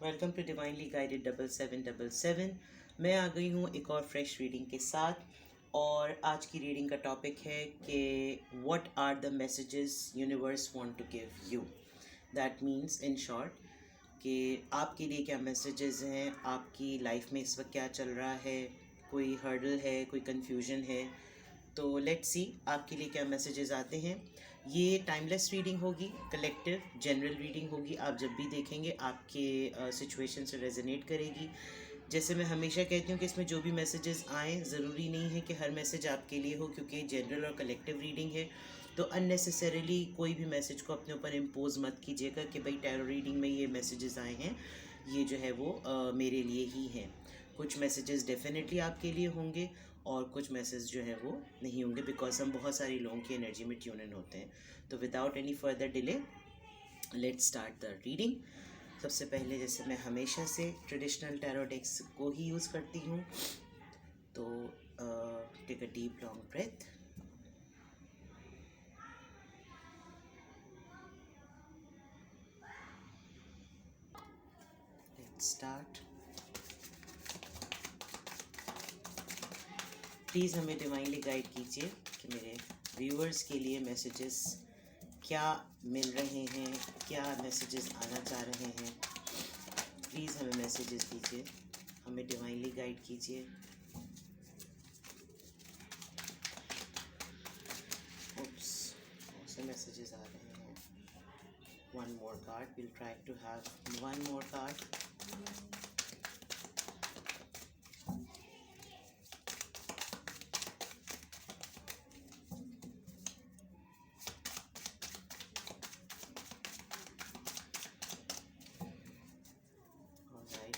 Welcome to divinely guided 7777। मैं आ गई हूँ एक और फ्रेश रीडिंग के साथ। और आज की रीडिंग का टॉपिक है कि what are the messages universe want to give you. That means in short कि आपके लिए क्या मैसेजेस हैं, आपकी लाइफ में इस वक्त क्या चल रहा है, कोई हर्डल है, कोई कन्फ्यूजन है। तो लेट्स सी आपके लिए क्या मैसेजेस आते हैं। ये टाइमलेस रीडिंग होगी, कलेक्टिव जनरल रीडिंग होगी। आप जब भी देखेंगे आपके सिचुएशन से रेजोनेट करेगी। जैसे मैं हमेशा कहती हूँ कि इसमें जो भी मैसेजेस आएँ, ज़रूरी नहीं है कि हर मैसेज आपके लिए हो, क्योंकि जनरल और कलेक्टिव रीडिंग है। तो अननेसेसरीली कोई भी मैसेज को अपने ऊपर इम्पोज मत कीजिएगा कि भाई टैरो रीडिंग में ये मैसेजेस आए हैं, ये जो है वो मेरे लिए ही हैं। कुछ मैसेजेस डेफिनेटली आपके लिए होंगे और कुछ मैसेज जो है वो नहीं होंगे, बिकॉज हम बहुत सारे लोगों की एनर्जी में ट्यून इन होते हैं। तो without any further delay let's start the reading. सबसे पहले जैसे मैं हमेशा से ट्रेडिशनल टैरो डेक्स को ही यूज़ करती हूँ, तो take a deep long breath. Let's start. Please हमें डिवाइनली गाइड कीजिए कि मेरे व्यूअर्स के लिए मैसेजेस क्या मिल रहे हैं, क्या मैसेजेस आना चाह रहे हैं। प्लीज़ हमें मैसेजेस दीजिए, हमें डिवाइनली गाइड कीजिए। ओप्स, बहुत से मैसेजेस आ रहे हैं। One more card, will try to have one more card.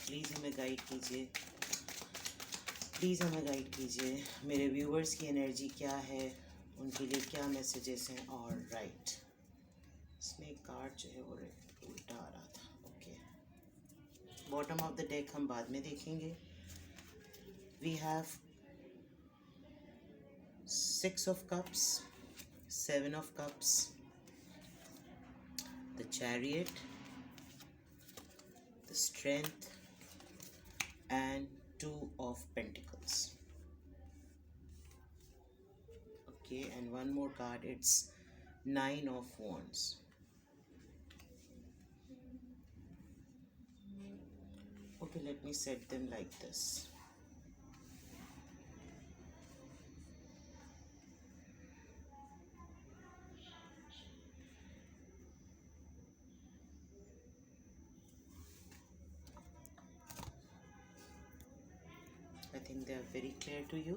Please हमें गाइड कीजिए, प्लीज़ हमें गाइड कीजिए। मेरे व्यूअर्स की एनर्जी क्या है, उनके लिए क्या मैसेजेस हैं। और राइट, इसमें एक कार्ड जो है वो उल्टा आ रहा था। Okay, bottom of the deck हम बाद में देखेंगे। We have 6 of cups, 7 of cups, the chariot, the strength, and 2 of pentacles. Okay, and one more card, it's 9 of wands. Okay, let me set them like this. I think they are very clear to you.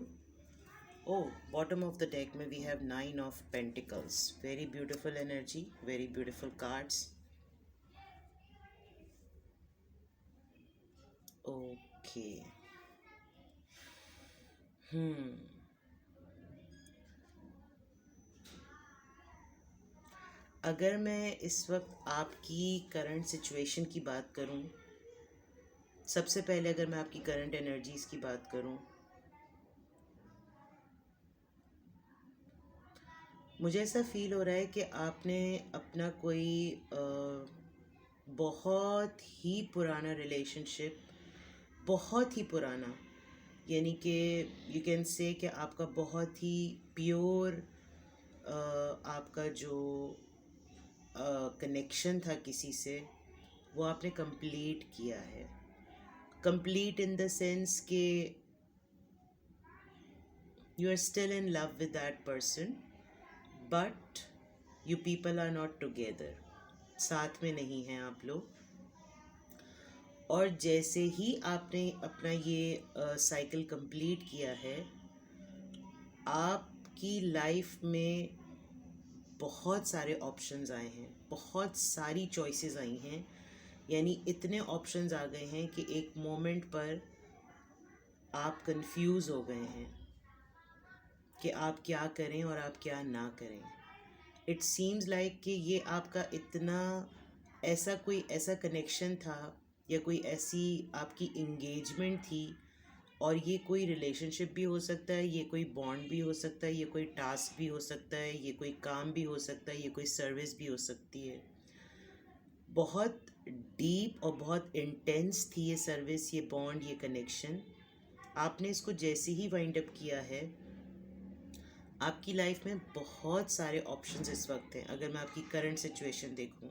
Oh, bottom of the deck में we have 9 of pentacles. Very beautiful energy, very beautiful cards. Okay. अगर मैं इस वक्त आपकी current situation की बात करूं, सबसे पहले अगर मैं आपकी करंट एनर्जीज की बात करूं, मुझे ऐसा फील हो रहा है कि आपने अपना कोई बहुत ही पुराना रिलेशनशिप, बहुत ही पुराना, यानी कि यू कैन से कि आपका बहुत ही प्योर आपका जो कनेक्शन था किसी से, वो आपने कंप्लीट किया है। कंप्लीट इन द सेंस कि you are still in love with that person, but you people are not together, साथ में नहीं हैं आप लोग। और जैसे ही आपने अपना ये साइकिल कंप्लीट किया है, आपकी लाइफ में बहुत सारे ऑप्शंस आए हैं, बहुत सारी चॉइसेस आई हैं। यानी इतने ऑप्शंस आ गए हैं कि एक मोमेंट पर आप कंफ्यूज हो गए हैं कि आप क्या करें और आप क्या ना करें। इट सीम्स लाइक कि ये आपका इतना ऐसा कनेक्शन था, या कोई ऐसी आपकी इंगेजमेंट थी, और ये कोई रिलेशनशिप भी हो सकता है, ये कोई बॉन्ड भी हो सकता है, ये कोई टास्क भी हो सकता है, ये कोई काम भी हो सकता है, ये कोई सर्विस भी हो सकती है। बहुत डीप और बहुत इंटेंस थी ये सर्विस, ये बॉन्ड, ये कनेक्शन। आपने इसको जैसे ही वाइंड अप किया है, आपकी लाइफ में बहुत सारे ऑप्शंस इस वक्त हैं। अगर मैं आपकी करंट सिचुएशन देखूं,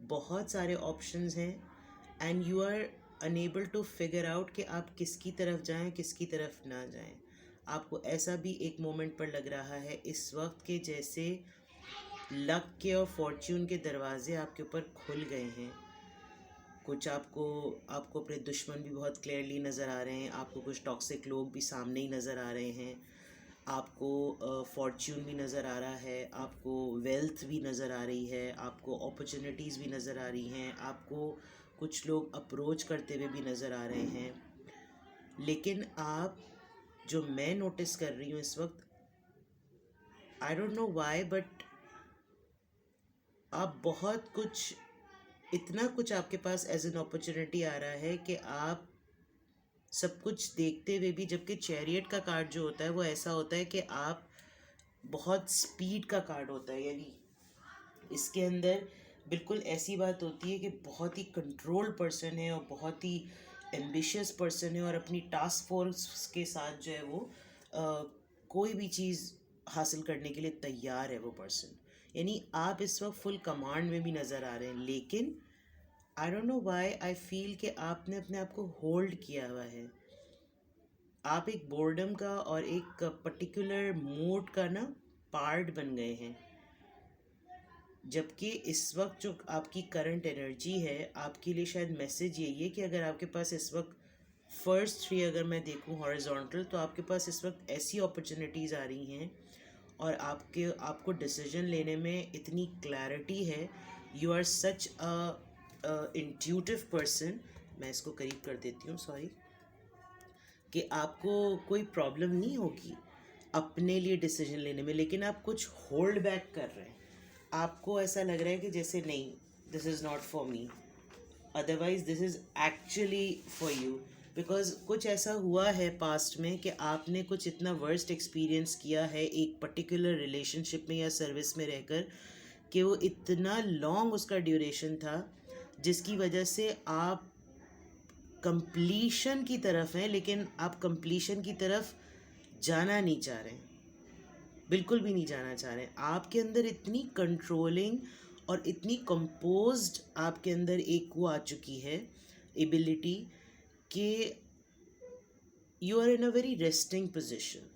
बहुत सारे ऑप्शंस हैं, and you are unable to figure out कि आप किसकी तरफ जाएं, किसकी तरफ ना जाएं। आपको ऐसा भी एक मोमेंट पर लग रहा है इस वक्त के जैसे लक के और फॉर्च्यून के दरवाजे आपके ऊपर खुल गए हैं। कुछ आपको आपको अपने दुश्मन भी बहुत क्लियरली नज़र आ रहे हैं, आपको कुछ टॉक्सिक लोग भी सामने ही नज़र आ रहे हैं, आपको फॉर्च्यून भी नज़र आ रहा है, आपको वेल्थ भी नज़र आ रही है, आपको अपॉर्चुनिटीज़ भी नज़र आ रही हैं, आपको कुछ लोग अप्रोच करते हुए भी नज़र आ रहे हैं। लेकिन आप, जो मैं नोटिस कर रही हूँ इस वक्त, I don't know why, but आप बहुत कुछ, इतना कुछ आपके पास एज एन अपॉर्चुनिटी आ रहा है कि आप सब कुछ देखते हुए भी, जबकि चैरियट का कार्ड जो होता है वो ऐसा होता है कि आप, बहुत स्पीड का कार्ड होता है, यानी इसके अंदर बिल्कुल ऐसी बात होती है कि बहुत ही कंट्रोल्ड पर्सन है और बहुत ही एम्बिशियस पर्सन है, और अपनी टास्क फोर्स के साथ जो है वो कोई भी चीज़ हासिल करने के लिए तैयार है वो पर्सन। यानी आप इस वक्त फुल कमांड में भी नज़र आ रहे हैं, लेकिन I don't know why I feel कि आपने अपने आप को होल्ड किया हुआ है। आप एक बोर्डम का और एक पर्टिकुलर मूड का ना पार्ट बन गए हैं। जबकि इस वक्त जो आपकी करंट एनर्जी है, आपके लिए शायद मैसेज यही है कि अगर आपके पास इस वक्त फर्स्ट थ्री अगर मैं देखूं हॉरिजॉन्टल, तो आपके पास इस वक्त ऐसी अपॉर्चुनिटीज़ आ रही हैं और आपको डिसीजन लेने में इतनी क्लैरिटी है। You are such a intuitive person. मैं इसको करीब कर देती हूँ, सॉरी, कि आपको कोई प्रॉब्लम नहीं होगी अपने लिए डिसीजन लेने में, लेकिन आप कुछ होल्ड बैक कर रहे हैं। आपको ऐसा लग रहा है कि जैसे नहीं, this is not for me, otherwise this is actually for you. Because कुछ ऐसा हुआ है पास्ट में कि आपने कुछ इतना वर्स्ट एक्सपीरियंस किया है एक पर्टिकुलर रिलेशनशिप में या सर्विस में रहकर, कि वो इतना लॉन्ग उसका ड्यूरेशन था, जिसकी वजह से आप कंप्लीशन की तरफ हैं, लेकिन आप कंप्लीशन की तरफ जाना नहीं चाह रहे हैं, बिल्कुल भी नहीं जाना चाह रहे हैं। आपके अंदर इतनी कंट्रोलिंग और इतनी कंपोज्ड आपके अंदर एक वो आ चुकी है एबिलिटी, कि you are in a very resting position.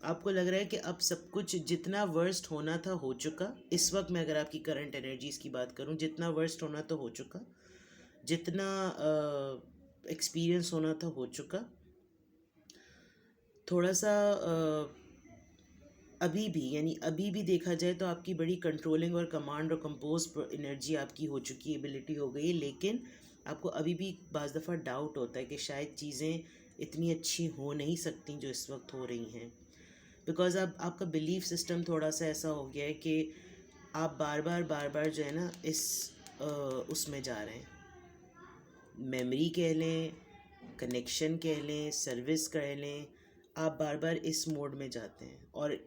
आपको लग रहा है कि अब सब कुछ जितना वर्स्ट होना था हो चुका। इस वक्त मैं अगर आपकी करंट एनर्जीज की बात करूं, जितना वर्स्ट होना तो हो चुका, जितना एक्सपीरियंस होना था हो चुका। थोड़ा सा अभी भी, यानी अभी भी देखा जाए तो आपकी बड़ी कंट्रोलिंग और कमांड और कंपोज एनर्जी आपकी हो चुकी है, एबिलिटी हो गई है, लेकिन आपको अभी भी बाज़ दफ़ा डाउट होता है कि शायद चीज़ें इतनी अच्छी हो नहीं सकती जो इस वक्त हो रही हैं। बिकॉज अब आपका बिलीफ सिस्टम थोड़ा सा ऐसा हो गया है कि आप बार बार जो है ना इस उसमें जा रहे हैं, मेमोरी कह लें, कनेक्शन कह लें, सर्विस कह लें, आप बार बार इस मोड में जाते हैं। और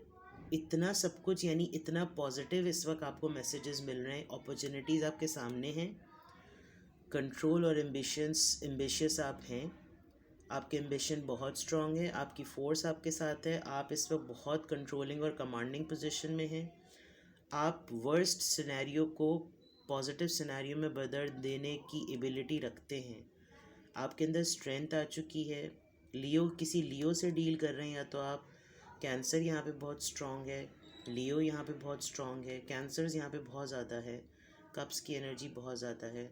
इतना सब कुछ, यानी इतना पॉजिटिव इस वक्त आपको मैसेजेस मिल रहे हैं, अपॉर्चुनिटीज़ आपके सामने हैं, कंट्रोल और एम्बिशियस आप हैं, आपके एम्बिशन बहुत स्ट्रांग है, आपकी फोर्स आपके साथ है, आप इस वक्त बहुत कंट्रोलिंग और कमांडिंग पोजीशन में हैं। आप वर्स्ट सिनेरियो को पॉजिटिव सिनेरियो में बदल देने की एबिलिटी रखते हैं। आपके अंदर स्ट्रेंथ आ चुकी है। लियो, किसी लियो से डील कर रहे हैं, या तो आप, कैंसर यहाँ पे बहुत स्ट्रॉन्ग है, लियो यहाँ पे बहुत स्ट्रॉन्ग है, कैंसर्स यहाँ पे बहुत ज़्यादा है, कप्स की एनर्जी बहुत ज़्यादा है।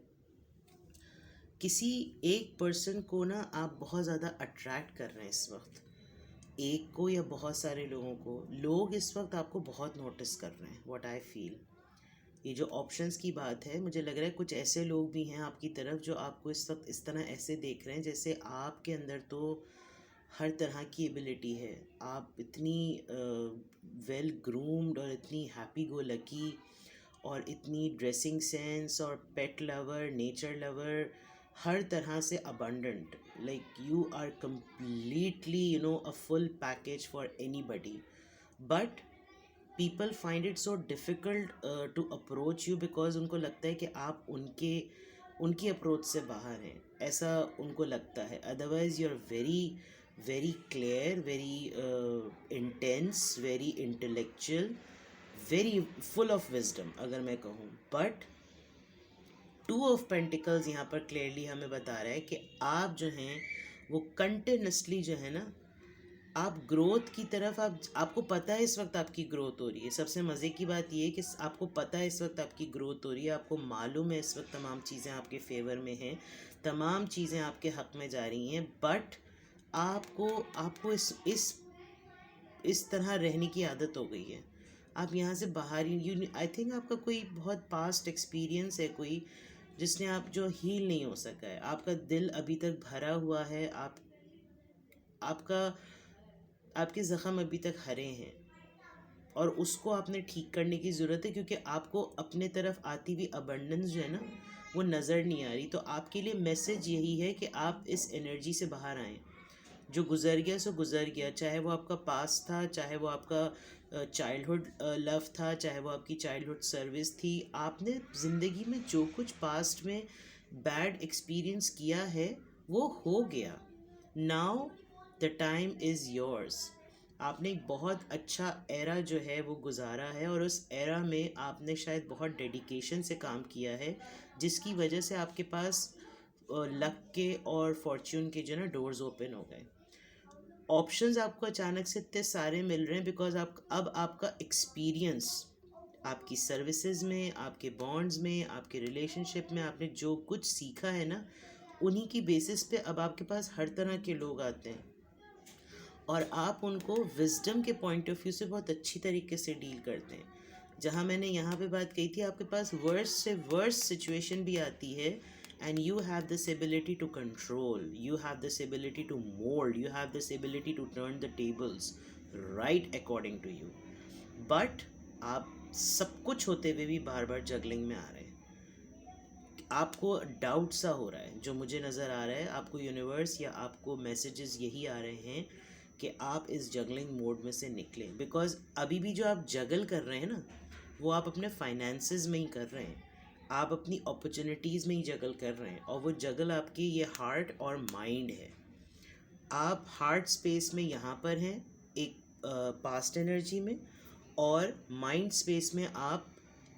किसी एक पर्सन को ना आप बहुत ज़्यादा अट्रैक्ट कर रहे हैं इस वक्त, एक को या बहुत सारे लोगों को। लोग इस वक्त आपको बहुत नोटिस कर रहे हैं, व्हाट आई फील। ये जो ऑप्शंस की बात है, मुझे लग रहा है कुछ ऐसे लोग भी हैं आपकी तरफ जो आपको इस वक्त इस तरह ऐसे देख रहे हैं जैसे आपके अंदर तो हर तरह की एबिलिटी है। आप इतनी वेल ग्रूम्ड और इतनी हैप्पी गो लकी और इतनी ड्रेसिंग सेंस और पेट लवर, नेचर लवर, हर तरह से abundant, like you are completely, a full package for anybody. But people find it so difficult to approach you because उनको लगता है कि आप उनकी अप्रोच से बाहर हैं, ऐसा उनको लगता है। Otherwise you are very very clear, very intense, very intellectual, very full of wisdom अगर मैं कहूँ। बट टू ऑफ पेंटिकल्स यहाँ पर क्लियरली हमें बता रहा है कि आप जो हैं वो कंटिन्यूसली जो है ना, आप ग्रोथ की तरफ, आपको पता है इस वक्त आपकी ग्रोथ हो रही है। सबसे मज़े की बात ये है कि आपको पता है इस वक्त आपकी ग्रोथ हो रही है, आपको मालूम है इस वक्त तमाम चीज़ें आपके फेवर में हैं, तमाम चीज़ें आपके हक में जा रही हैं। बट आपको आपको इस तरह रहने की आदत हो गई है। आप यहाँ से बाहर ही, यू आई थिंक आपका कोई बहुत पास्ट एक्सपीरियंस है कोई, जिसने आप जो हील नहीं हो सका है, आपका दिल अभी तक भरा हुआ है, आपका आपके ज़ख़म अभी तक हरे हैं और उसको आपने ठीक करने की ज़रूरत है, क्योंकि आपको अपने तरफ आती हुई अबंडेंस जो है ना वो नज़र नहीं आ रही। तो आपके लिए मैसेज यही है कि आप इस एनर्जी से बाहर आएँ। जो गुज़र गया सो गुज़र गया, चाहे वो आपका पास था, चाहे वो आपका चाइल्डहुड लव था, चाहे वो आपकी चाइल्डहुड सर्विस थी। आपने ज़िंदगी में जो कुछ पास्ट में बैड एक्सपीरियंस किया है वो हो गया। Now the time is yours. आपने एक बहुत अच्छा एरा जो है वो गुजारा है, और उस एरा में आपने शायद बहुत डेडिकेशन से काम किया है, जिसकी वजह से आपके पास लक के और फॉर्च्यून के जो ना डोर्स ओपन हो गए। ऑप्शंस आपको अचानक से इतने सारे मिल रहे हैं बिकॉज अब आपका एक्सपीरियंस, आपकी सर्विसेज में, आपके बॉन्ड्स में, आपके रिलेशनशिप में आपने जो कुछ सीखा है ना, उन्हीं की बेसिस पे अब आपके पास हर तरह के लोग आते हैं और आप उनको विजडम के पॉइंट ऑफ व्यू से बहुत अच्छी तरीके से डील करते हैं। जहाँ मैंने यहाँ पे बात कही थी, आपके पास वर्स से वर्स सिचुएशन भी आती है and you have this ability to control, you have this ability to mold, you have this ability to turn the tables right according to you. But आप सब कुछ होते हुए भी बार बार जगलिंग में आ रहे हैं। आपको डाउट सा हो रहा है, जो मुझे नज़र आ रहा है, आपको यूनिवर्स या आपको मैसेजेस यही आ रहे हैं कि आप इस जगलिंग मोड में से निकलें। बिकॉज अभी भी जो आप जगल कर रहे हैं ना, वो आप अपने फाइनेंसेस में ही कर रहे हैं, आप अपनी अपॉर्चुनिटीज़ में ही जगल कर रहे हैं, और वो जगल आपकी ये हार्ट और माइंड है। आप हार्ट स्पेस में यहाँ पर हैं एक पास्ट एनर्जी में, और माइंड स्पेस में आप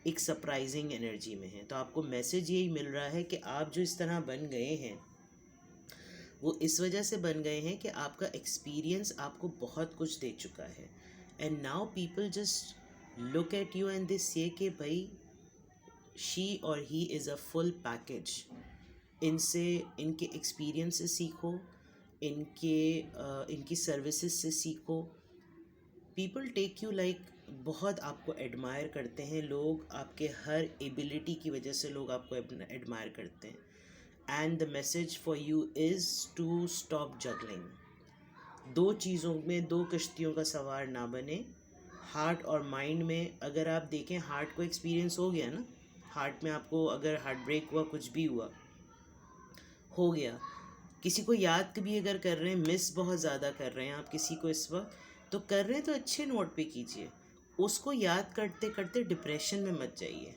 एक सरप्राइजिंग एनर्जी में हैं। तो आपको मैसेज यही मिल रहा है कि आप जो इस तरह बन गए हैं वो इस वजह से बन गए हैं कि आपका एक्सपीरियंस आपको बहुत कुछ दे चुका है। And now people just look at you and they से कि भाई शी और he is a full package. इनसे, इनके एक्सपीरियंस से सीखो, इनकी सर्विसेज से सीखो। पीपल टेक यू लाइक, बहुत आपको एडमायर करते हैं लोग, आपके हर एबिलिटी की वजह से लोग आपको एडमायर करते हैं। And the message for you is to stop juggling. दो चीज़ों में, दो कश्तियों का सवार ना बने। हार्ट और माइंड में अगर आप देखें, हार्ट को एक्सपीरियंस हो गया ना, हार्ट में आपको अगर हार्ट ब्रेक हुआ, कुछ भी हुआ, हो गया। किसी को याद भी अगर कर रहे हैं, मिस बहुत ज़्यादा कर रहे हैं आप किसी को इस वक्त, तो कर रहे हैं तो अच्छे नोट पे कीजिए। उसको याद करते करते डिप्रेशन में मत जाइए।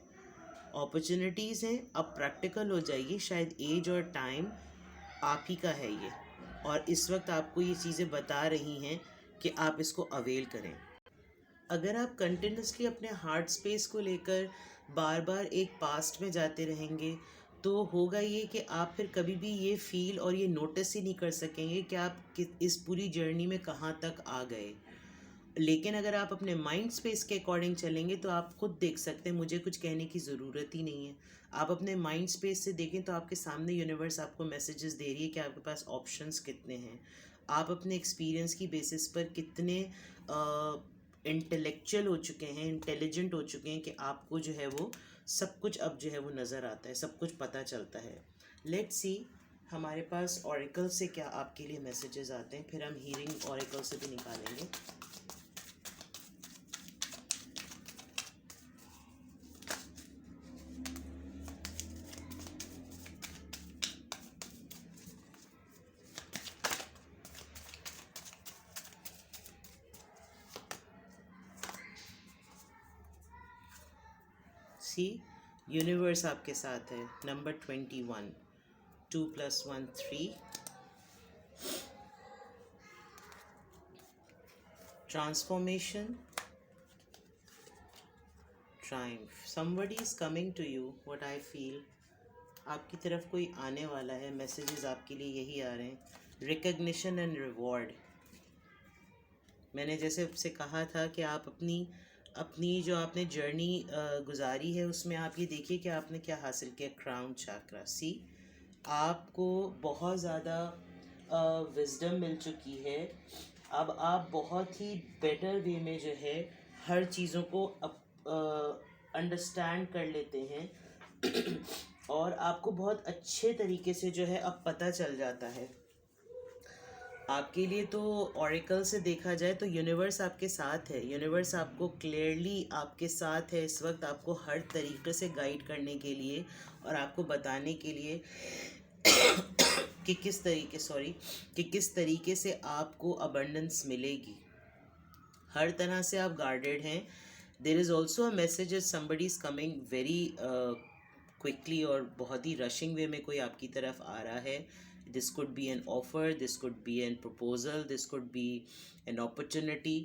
अपॉर्चुनिटीज़ हैं, अब प्रैक्टिकल हो जाइए। शायद एज और टाइम आप ही का है ये, और इस वक्त आपको ये चीज़ें बता रही हैं कि आप इसको अवेल करें। अगर आप कंटिन्यूसली अपने हार्ट स्पेस को लेकर बार बार एक पास्ट में जाते रहेंगे, तो होगा ये कि आप फिर कभी भी ये फील और ये नोटिस ही नहीं कर सकेंगे कि आप इस पूरी जर्नी में कहाँ तक आ गए। लेकिन अगर आप अपने माइंड स्पेस के अकॉर्डिंग चलेंगे तो आप खुद देख सकते हैं, मुझे कुछ कहने की ज़रूरत ही नहीं है। आप अपने माइंड स्पेस से देखें तो आपके सामने यूनिवर्स आपको मैसेजेस दे रही है कि आपके पास ऑप्शंस कितने हैं, आप अपने एक्सपीरियंस की बेसिस पर कितने इंटेलेक्चुअल हो चुके हैं, इंटेलिजेंट हो चुके हैं कि आपको जो है वो सब कुछ अब जो है वो नज़र आता है, सब कुछ पता चलता है। लेट्स सी हमारे पास ऑरिकल से क्या आपके लिए मैसेजेस आते हैं, फिर हम हीरिंग ऑरिकल से भी निकालेंगे। सी यूनिवर्स आपके साथ है। Number 21, 2 + 1 3, transformation, triumph. Somebody is coming to you, what I feel. आपकी तरफ कोई आने वाला है, मैसेजेस आपके लिए यही आ रहे हैं। Recognition and reward. मैंने जैसे आपसे कहा था कि आप अपनी अपनी जो आपने जर्नी गुजारी है उसमें आप ये देखिए कि आपने क्या हासिल किया। क्राउन चक्रा, सी आपको बहुत ज़्यादा विजडम मिल चुकी है। अब आप बहुत ही बेटर वे में जो है हर चीज़ों को अंडरस्टैंड कर लेते हैं और आपको बहुत अच्छे तरीके से जो है अब पता चल जाता है। आपके लिए तो ऑरिकल से देखा जाए तो यूनिवर्स आपके साथ है। यूनिवर्स आपको क्लियरली आपके साथ है इस वक्त, आपको हर तरीके से गाइड करने के लिए और आपको बताने के लिए कि किस तरीके से आपको अबंडेंस मिलेगी। हर तरह से आप गार्डेड हैं। There is also a message is somebody is coming very quickly और बहुत ही रशिंग वे में कोई आपकी तरफ आ रहा है। This could be an offer, this could be an proposal, this could be an opportunity.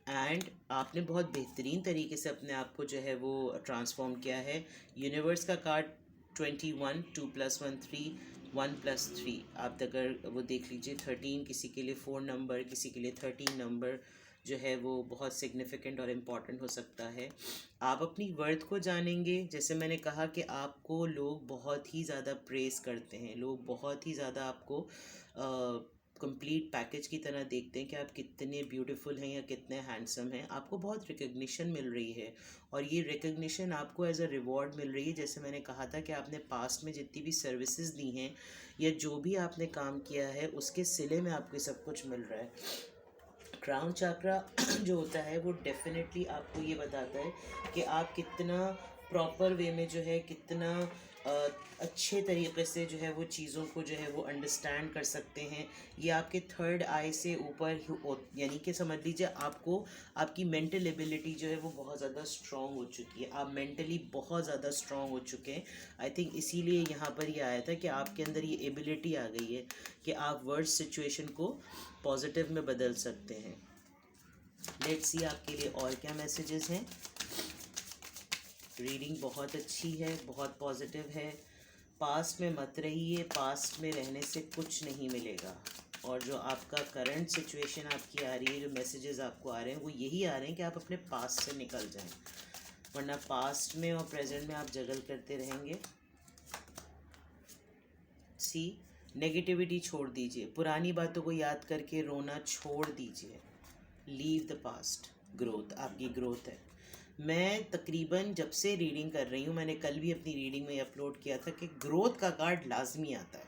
And आपने बहुत बेहतरीन तरीके से अपने आप को जो है वो ट्रांसफॉर्म किया है। यूनिवर्स का कार्ड 21, 2 + 1 3, 1 + 3। आप अगर वो देख लीजिए 13 किसी के लिए 4 नंबर, किसी के लिए 13 नंबर जो है वो बहुत सिग्निफिकेंट और इम्पॉर्टेंट हो सकता है। आप अपनी वर्थ को जानेंगे। जैसे मैंने कहा कि आपको लोग बहुत ही ज़्यादा प्रेस करते हैं, लोग बहुत ही ज़्यादा आपको कंप्लीट पैकेज की तरह देखते हैं कि आप कितने ब्यूटीफुल हैं या कितने हैंडसम हैं। आपको बहुत रिकग्निशन मिल रही है और ये रिकग्निशन आपको एज अ रिवॉर्ड मिल रही है। जैसे मैंने कहा था कि आपने पास्ट में जितनी भी सर्विसेज दी हैं या जो भी आपने काम किया है उसके सिले में आपको सब कुछ मिल रहा है। क्राउन चक्रा जो होता है वो डेफिनेटली आपको ये बताता है कि आप कितना प्रॉपर वे में जो है कितना अच्छे तरीके से जो है वो चीज़ों को जो है वो अंडरस्टैंड कर सकते हैं। ये आपके थर्ड आई से ऊपर यानी कि समझ लीजिए आपको आपकी मेंटल एबिलिटी जो है वो बहुत ज़्यादा स्ट्रॉन्ग हो चुकी है। आप मेंटली बहुत ज़्यादा स्ट्रॉन्ग हो चुके हैं। आई थिंक इसीलिए यहाँ पर ये आया था कि आपके अंदर ये एबिलिटी आ गई है कि आप वर्स्ट सिचुएशन को पॉजिटिव में बदल सकते हैं। लेट्स सी आपके लिए और क्या मैसेजेस हैं। रीडिंग बहुत अच्छी है, बहुत पॉजिटिव है। पास्ट में मत रहिए, पास्ट में रहने से कुछ नहीं मिलेगा। और जो आपका करंट सिचुएशन आपकी आ रही है, जो मैसेजेस आपको आ रहे हैं वो यही आ रहे हैं कि आप अपने पास्ट से निकल जाएं, वरना पास्ट में और प्रेजेंट में आप जगल करते रहेंगे। सी नेगेटिविटी छोड़ दीजिए, पुरानी बातों को याद करके रोना छोड़ दीजिए। Leave the past. ग्रोथ, आपकी ग्रोथ है। मैं तकरीबन जब से रीडिंग कर रही हूँ, मैंने कल भी अपनी रीडिंग में अपलोड किया था कि ग्रोथ का कार्ड लाजमी आता है।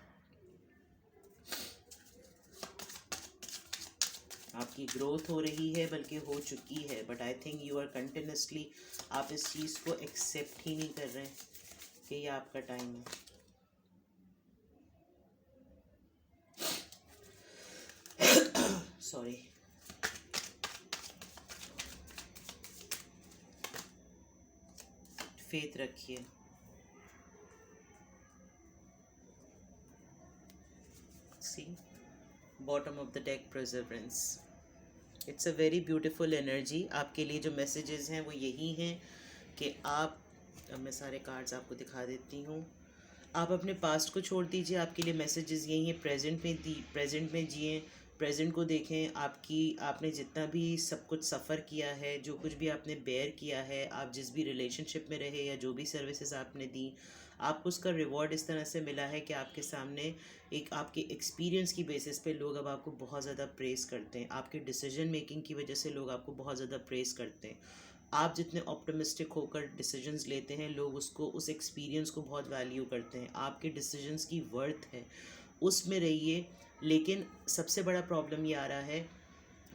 आपकी ग्रोथ हो रही है, बल्कि हो चुकी है, but I think you are continuously, आप इस चीज़ को एक्सेप्ट ही नहीं कर रहे हैं कि ये आपका टाइम है। सॉरी। फेथ रखिए। See bottom of the deck, perseverance. It's a very beautiful energy. आपके लिए जो मैसेजेस हैं वो यही हैं कि आप, अब मैं सारे कार्ड्स आपको दिखा देती हूँ। आप अपने पास्ट को छोड़ दीजिए, आपके लिए मैसेजेस यही हैं। प्रेजेंट में जिए, प्रेजेंट को देखें। आपने जितना भी सब कुछ सफ़र किया है, जो कुछ भी आपने बेयर किया है, आप जिस भी रिलेशनशिप में रहे या जो भी सर्विसेज आपने दी, आपको उसका रिवॉर्ड इस तरह से मिला है कि आपके सामने एक आपके एक्सपीरियंस की बेसिस पे लोग अब आपको बहुत ज़्यादा प्रेस करते हैं। आपके डिसीजन मेकिंग की वजह से लोग आपको बहुत ज़्यादा प्रेस करते हैं। आप जितने ऑप्टिमिस्टिक होकर डिसीजंस लेते हैं, लोग उसको, उस एक्सपीरियंस को बहुत वैल्यू करते हैं। आपके डिसीजंस की वर्थ है, उसमें रहिए। लेकिन सबसे बड़ा प्रॉब्लम ये आ रहा है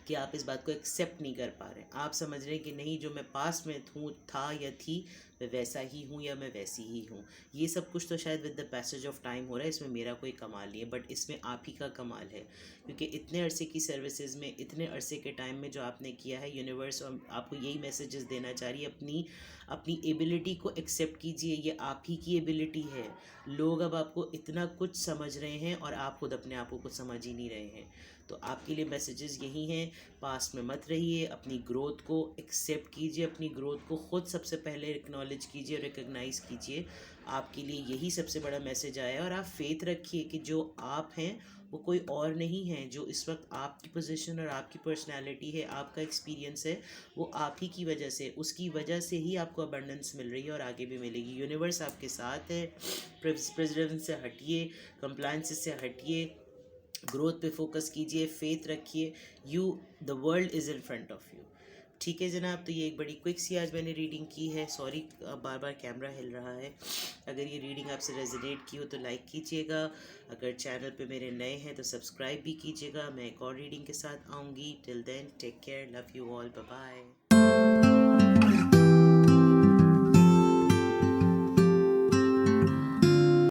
कि आप इस बात को एक्सेप्ट नहीं कर पा रहे। आप समझ रहे हैं कि नहीं, जो मैं पास्ट में था या थी मैं वैसा ही हूँ या मैं वैसी ही हूँ। ये सब कुछ तो शायद with the passage of time हो रहा है, इसमें मेरा कोई कमाल नहीं है, बट इसमें आप ही का कमाल है, क्योंकि इतने अरसे की सर्विसेज में, इतने अरसे के टाइम में जो आपने किया है, यूनिवर्स और आपको यही मैसेजेस देना चाह रही है, अपनी अपनी एबिलिटी को एक्सेप्ट कीजिए, ये आप ही की एबिलिटी है। लोग अब आपको इतना कुछ समझ रहे हैं और आप खुद अपने आप को कुछ समझ ही नहीं रहे हैं। तो आपके लिए मैसेजेस यही हैं, पास्ट में मत रहिए, अपनी ग्रोथ को एक्सेप्ट कीजिए, अपनी ग्रोथ को खुद सबसे पहले एक्नॉलेज कीजिए, रिकग्नाइज़ कीजिए। आपके लिए यही सबसे बड़ा मैसेज आया है, और आप फेथ रखिए कि जो आप हैं वो कोई और नहीं है। जो इस वक्त आपकी पोजीशन और आपकी पर्सनालिटी है, आपका एक्सपीरियंस है, वो आप ही की वजह से, उसकी वजह से ही आपको अबंडेंस मिल रही है और आगे भी मिलेगी। यूनिवर्स आपके साथ है। प्रेसिडेंस से हटिए, कंप्लायंसेस से हटिए, ग्रोथ पे फोकस कीजिए, फेथ रखिए। You the world is in front of you. ठीक है जनाब, तो ये एक बड़ी क्विक सी आज मैंने रीडिंग की है। सॉरी बार बार कैमरा हिल रहा है। अगर ये रीडिंग आपसे रेजोनेट की हो तो लाइक कीजिएगा। अगर चैनल पे मेरे नए हैं तो सब्सक्राइब भी कीजिएगा। मैं एक और रीडिंग के साथ आऊँगी। Till then take care, love you all, bye bye.